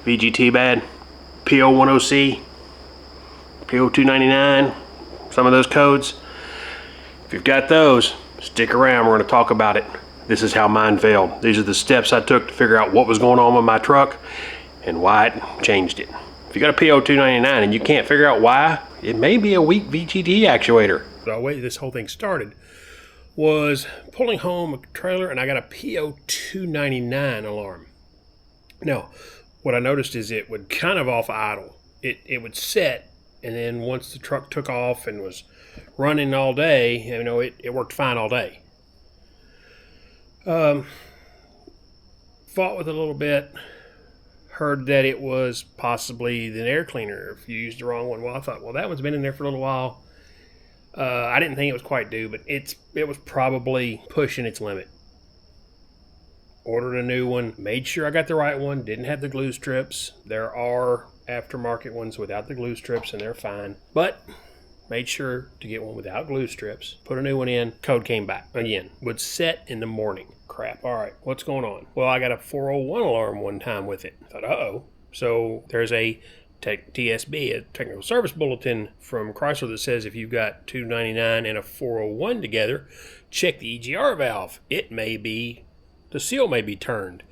VGT bad, p010c, p0299, some of those codes. If you've got those, stick around, we're going to talk about it. This is how mine failed. These are the steps I took to figure out what was going on with my truck and why it changed it. If you got a p00299 and you can't figure out why, it may be a weak VGT actuator. The way this whole thing started was pulling home a trailer and I got a p00299 alarm. Now, what I noticed is it would kind of off idle. It would set, and then once the truck took off and was running all day, you know, it worked fine all day. Fought with it a little bit. Heard that it was possibly the air cleaner if you used the wrong one. Well, I thought, well, that one's been in there for a little while. I didn't think it was quite due, but it was probably pushing its limit. Ordered a new one, made sure I got the right one, didn't have the glue strips. There are aftermarket ones without the glue strips and they're fine. But made sure to get one without glue strips. Put a new one in, code came back. Again, would set in the morning. Crap, all right, what's going on? Well, I got a 401 alarm one time with it. I thought, uh-oh. So there's a TSB, a technical service bulletin from Chrysler that says if you've got 299 and a 401 together, check the EGR valve. The seal may be turned,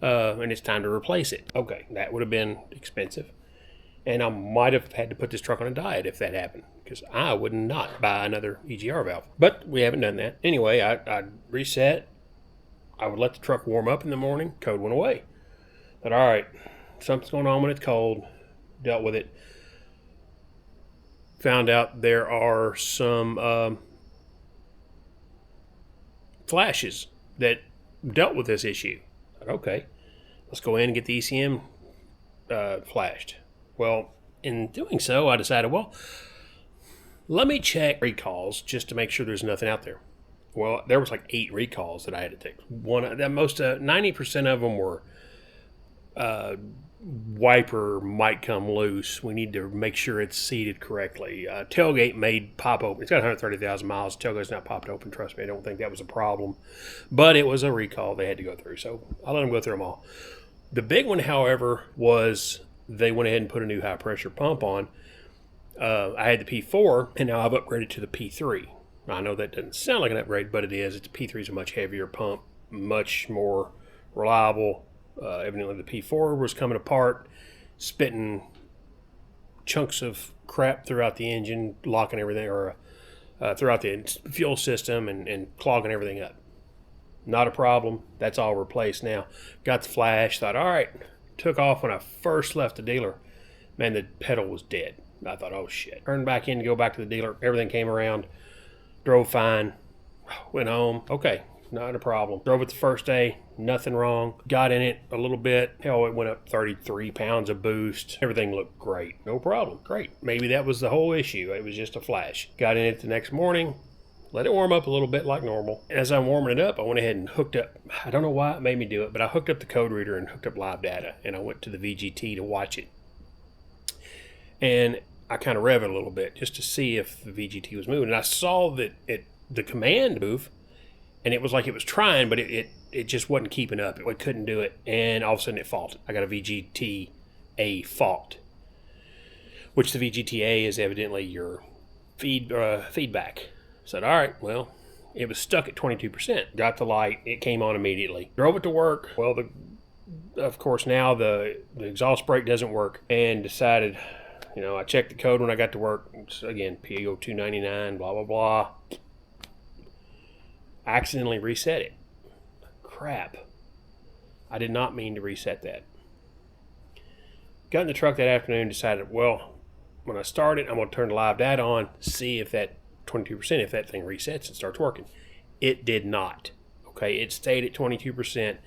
and it's time to replace it. Okay, that would have been expensive. And I might have had to put this truck on a diet if that happened, because I would not buy another EGR valve. But we haven't done that. Anyway, I reset. I would let the truck warm up in the morning. Code went away. But all right, something's going on when it's cold. Dealt with it. Found out there are some flashes that dealt with this issue. Okay, let's go in and get the ECM flashed. Well, in doing so, I decided, well, let me check recalls just to make sure there's nothing out there. Well, there was like 8 recalls that I had to take. 90% of them were wiper might come loose. We need to make sure it's seated correctly. Tailgate made pop open. It's got 130,000 miles. Tailgate's not popped open. Trust me, I don't think that was a problem. But it was a recall they had to go through, so I let them go through them all. The big one, however, was they went ahead and put a new high pressure pump on. I had the P4, and now I've upgraded to the P3. I know that doesn't sound like an upgrade, but it is. It's a P3 is a much heavier pump, much more reliable. Evidently the P4 was coming apart, spitting chunks of crap throughout the engine, locking everything, or throughout the fuel system and clogging everything up. Not a problem. That's all replaced now. Got the flash, thought, all right. Took off when I first left the dealer. Man, the pedal was dead. I thought, oh shit. Turned back in to go back to the dealer. Everything came around. Drove fine. Went home. Okay, not a problem. Drove it the first day. Nothing wrong. Got in it a little bit. Hell, it went up 33 pounds of boost. Everything looked great. No problem. Great. Maybe that was the whole issue. It was just a flash. Got in it the next morning. Let it warm up a little bit like normal. As I'm warming it up, I went ahead and hooked up. I don't know why it made me do it, but I hooked up the code reader and hooked up live data. And I went to the VGT to watch it. And I kind of rev it a little bit just to see if the VGT was moving. And I saw that the command move, and it was like it was trying, but it just wasn't keeping up. It couldn't do it. And all of a sudden it faulted. I got a VGT-A fault, which the VGT-A is evidently your feedback. Said, all right, well, it was stuck at 22%. Got the light. It came on immediately. Drove it to work. Well, of course, now the exhaust brake doesn't work, and decided, I checked the code when I got to work. It's, again, p00299, blah, blah, blah. I accidentally reset it. Crap. I did not mean to reset that. Got in the truck that afternoon, decided, well, when I start it, I'm going to turn the live data on, see if that 22%, if that thing resets and starts working. It did not. Okay, it stayed at 22%.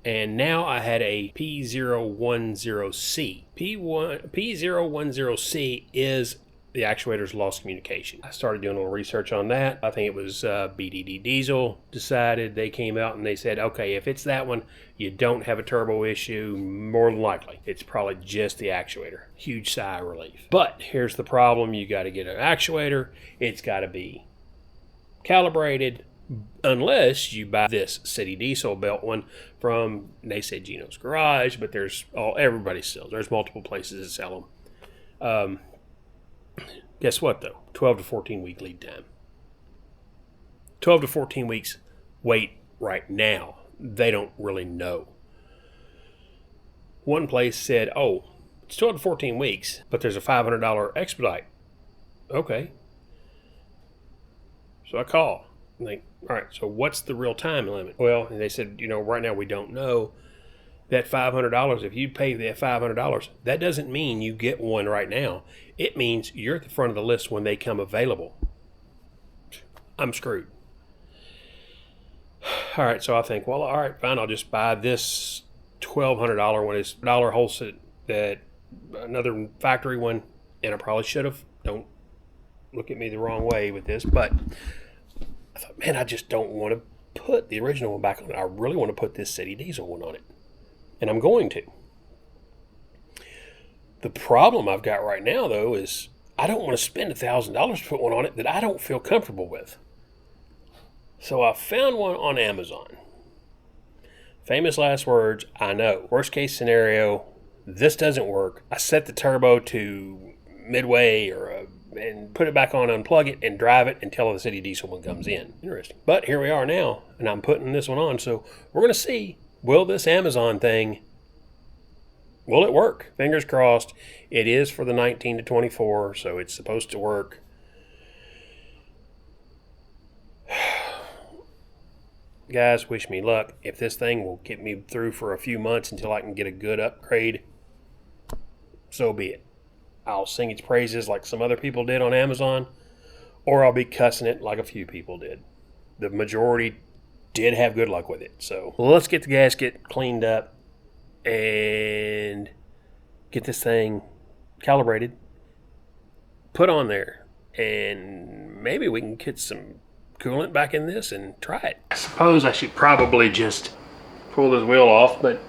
And now I had a p010c. p010c is the actuator's lost communication. I started doing a little research on that. I think it was BDD Diesel decided. They came out and they said, okay, if it's that one, you don't have a turbo issue. More than likely, it's probably just the actuator. Huge sigh of relief. But here's the problem. You got to get an actuator. It's got to be calibrated, unless you buy this City Diesel belt one from, they said Gino's Garage, but everybody sells. There's multiple places that sell them. Guess what though? 12 to 14 week lead time. 12 to 14 weeks wait right now. They don't really know. One place said, oh, it's 12 to 14 weeks, but there's a $500 expedite. Okay. So I call. And think, all right, so what's the real time limit? Well, and they said, right now we don't know. That $500, if you pay that $500, that doesn't mean you get one right now. It means you're at the front of the list when they come available. I'm screwed. All right, so I think, well, all right, fine, I'll just buy this $1,200 one. It's dollar wholesale, that another factory one, and I probably should have. Don't look at me the wrong way with this, but I thought, man, I just don't want to put the original one back on it. I really want to put this City Diesel one on it, and I'm going to. The problem I've got right now, though, is I don't want to spend $1,000 to put one on it that I don't feel comfortable with. So I found one on Amazon. Famous last words, I know. Worst case scenario, this doesn't work. I set the turbo to midway and put it back on, unplug it, and drive it until the City Diesel one comes in. Interesting. But here we are now, and I'm putting this one on. So we're going to see, will this Amazon thing, will it work? Fingers crossed. It is for the 19 to 24, so it's supposed to work. Guys, wish me luck. If this thing will get me through for a few months until I can get a good upgrade, so be it. I'll sing its praises like some other people did on Amazon, or I'll be cussing it like a few people did. The majority did have good luck with it. So let's get the gasket cleaned up and get this thing calibrated, put on there, and maybe we can get some coolant back in this and try it. I suppose I should probably just pull this wheel off, but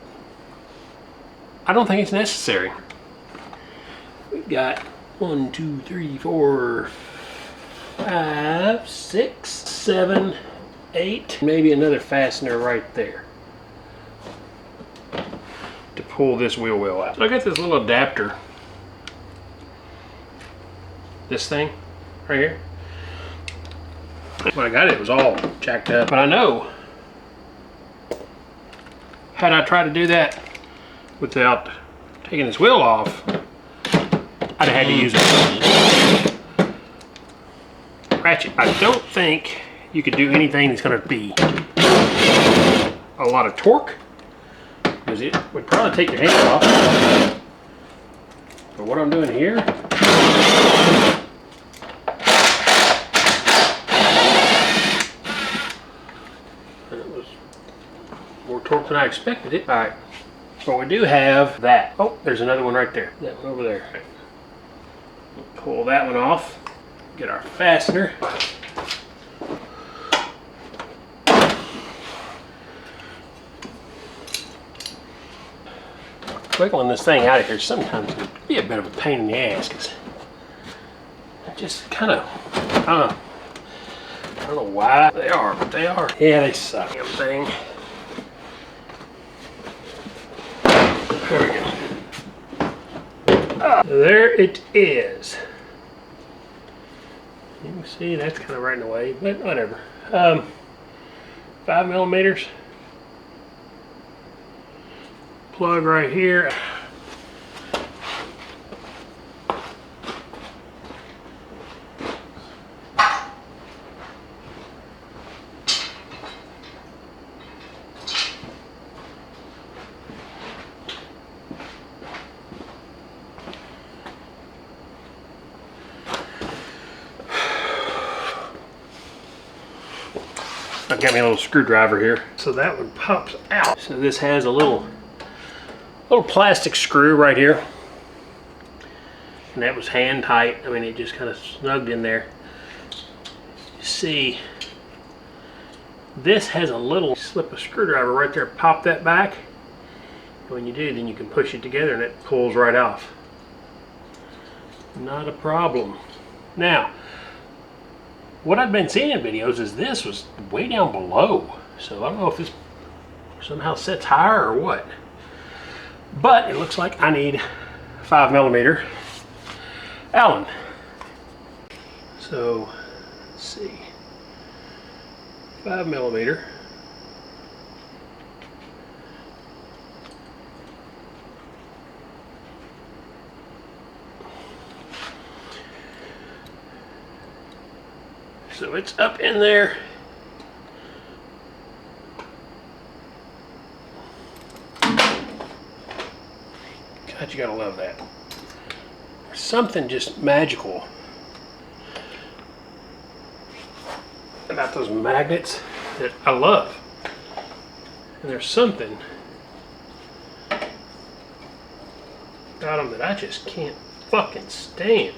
I don't think it's necessary. We've got 1, 2, 3, 4, 5, 6, 7, 8, maybe another fastener right there to pull this wheel well out. So I got this little adapter, this thing right here. When I got it, it was all jacked up. But I know, had I tried to do that without taking this wheel off, I'd have had to use a ratchet. I don't think you could do anything that's going to be a lot of torque, because it would probably take your hand off. But what I'm doing here, torque than I expected it. All right, but we do have that. Oh, there's another one right there. That one over there. Pull that one off. Get our fastener. Wiggling this thing out of here sometimes can be a bit of a pain in the ass, because it just kind of, I don't know why they are, but they are. Yeah, they suck. Damn thing. There we go. There it is. You can see that's kind of right in the way, but whatever. 5 millimeters. Plug right here. I've got me a little screwdriver here. So that one pops out. So this has a little plastic screw right here. And that was hand tight. I mean, it just kind of snugged in there. You see, this has a little slip of screwdriver right there. Pop that back. And when you do, then you can push it together and it pulls right off. Not a problem. Now, what I've been seeing in videos is this was way down below. So I don't know if this somehow sets higher or what. But it looks like I need 5mm Allen. So let's see, 5mm. So it's up in there. God, you gotta love that. There's something just magical about those magnets that I love. And there's something about them that I just can't fucking stand.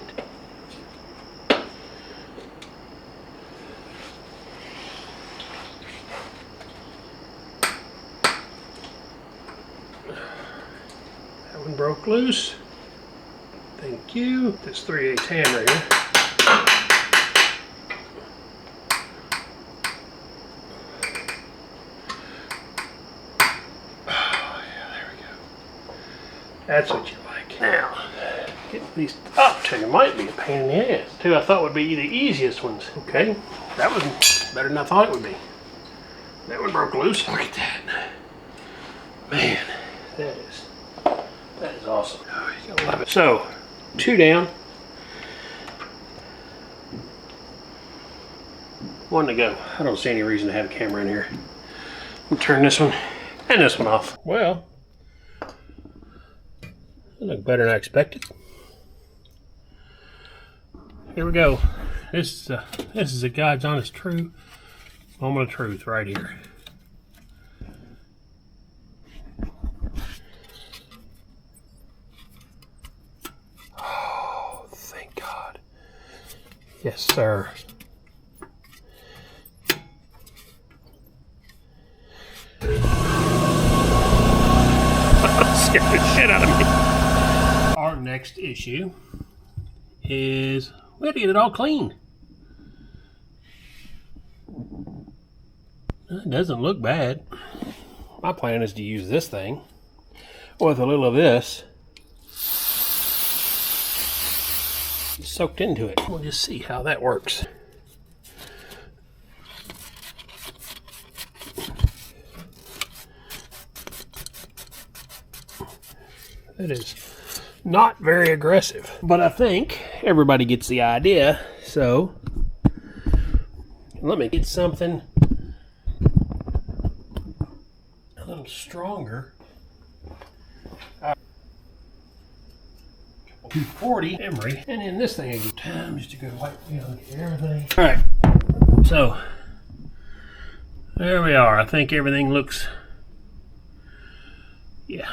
That one broke loose. Thank you. This 3/8 hammer here. That's what you like. Now, getting these up to might be a pain in the ass. Two I thought would be the easiest ones. Okay, that was better than I thought it would be. That one broke loose. Look at that. Man, that is awesome. Oh, you gotta love it. So, 2 down. 1 to go. I don't see any reason to have a camera in here. I'll turn this one and this one off. Well, look better than I expected. Here we go. This is a God's honest true moment of truth right here. Oh, thank God. Yes, sir. Scared the shit out of me. Our next issue is we have to get it all clean. It doesn't look bad. My plan is to use this thing with a little of this soaked into it. We'll just see how that works. It is not very aggressive, but I think everybody gets the idea. So let me get something a little stronger. 240 emery, and in this thing I get time just to go wipe down everything. All right, so there we are. I think everything looks, yeah.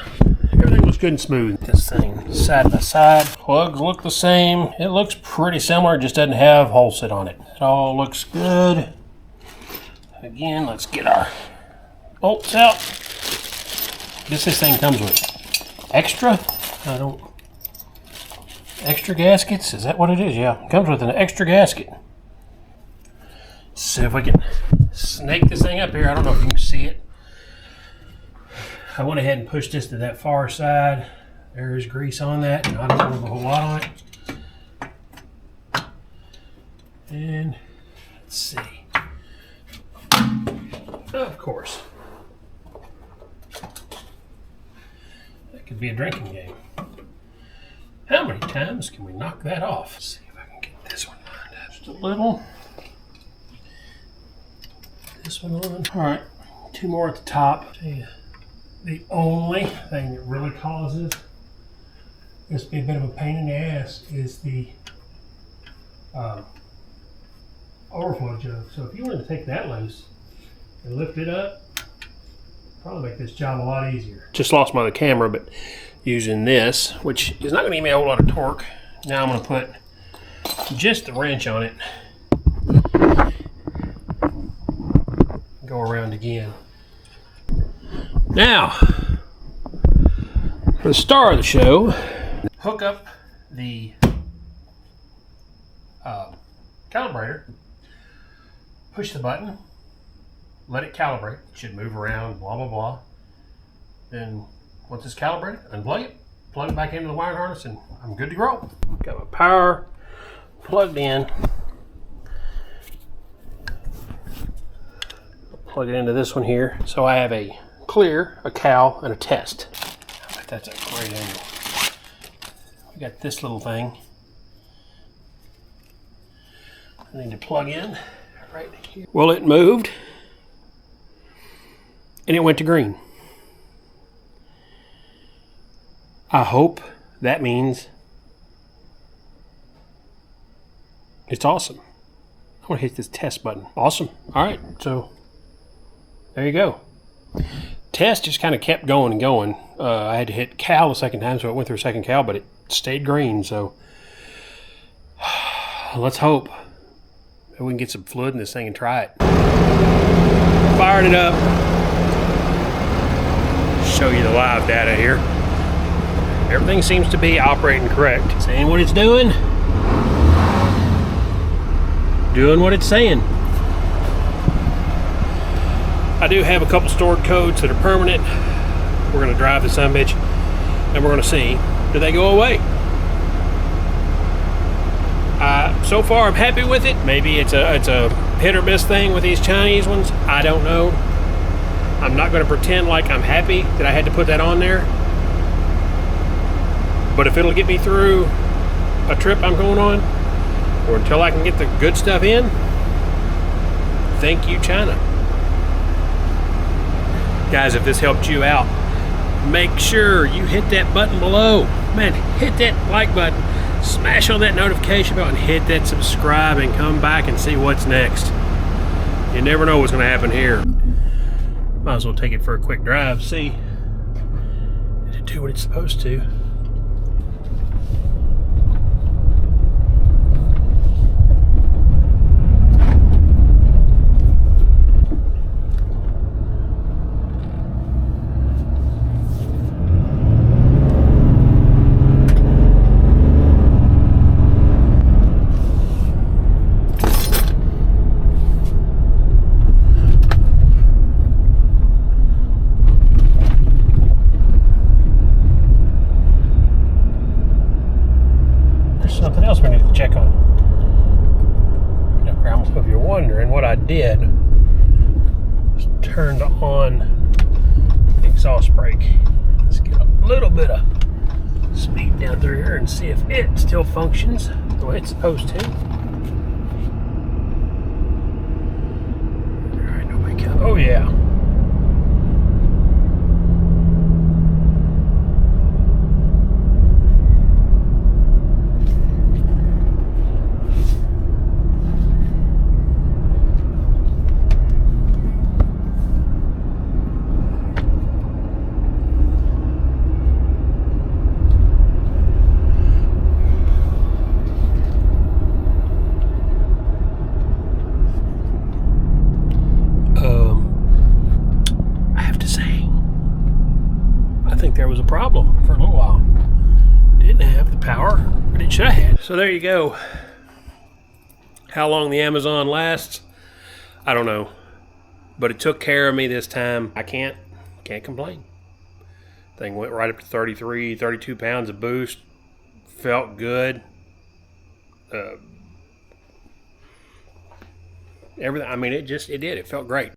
Everything looks good and smooth. This thing side by side. Plugs look the same. It looks pretty similar, it just doesn't have hole set on it. It all looks good. Again, let's get our bolts out. I guess this thing comes with extra gaskets. Is that what it is? Yeah, it comes with an extra gasket. Let's see if we can snake this thing up here. I don't know if you can see it. I went ahead and pushed this to that far side. There is grease on that, and I don't have a whole lot on it. And let's see. Of course. That could be a drinking game. How many times can we knock that off? Let's see if I can get this one lined up just a little. This one on. All right, 2 more at the top. The only thing that really causes this to be a bit of a pain in the ass is the overflow jug. So if you wanted to take that loose and lift it up, probably make this job a lot easier. Just lost my other camera, but using this, which is not going to give me a whole lot of torque. Now I'm going to put just the wrench on it. Go around again. Now, for the star of the show, hook up the calibrator push the button, let it calibrate. It should move around, blah, blah, blah. Then once it's calibrated, unplug it, plug it back into the wiring harness, and I'm good to go. Got my power plugged in. Plug it into this one here. So I have a clear, a cal, and a test. I bet that's a great angle. We got this little thing I need to plug in right here. Well, it moved and it went to green. I hope that means it's awesome. I want to hit this test button. Awesome. All right, so there you go. Test just kind of kept going and going. I had to hit cal a second time, so it went through a second cal, but it stayed green. So let's hope that we can get some fluid in this thing and try it. Fired it up. Show you the live data here. Everything seems to be operating correct. Saying what it's doing. Doing what it's saying. I do have a couple stored codes that are permanent. We're going to drive the sumbitch and we're going to see, do they go away? So far I'm happy with it. Maybe it's a hit or miss thing with these Chinese ones. I don't know. I'm not going to pretend like I'm happy that I had to put that on there. But if it'll get me through a trip I'm going on, or until I can get the good stuff in, thank you, China. Guys, if this helped you out, make sure you hit that button below. Man, hit that like button, smash on that notification bell, and hit that subscribe, and come back and see what's next. You never know what's going to happen here. Might as well take it for a quick drive, see. Did it do what it's supposed to? Something else we need to check on. If you're wondering what I did, was turned on the exhaust brake. Let's get a little bit of speed down through here and see if it still functions the way it's supposed to. Alright, nobody come. Oh yeah. There was a problem for a little while. Didn't have the power, but it should have had. So there you go. How long the Amazon lasts, I don't know. But it took care of me this time. I can't complain. Thing went right up to 33, 32 pounds of boost. Felt good. Everything, I mean, it did. It felt great.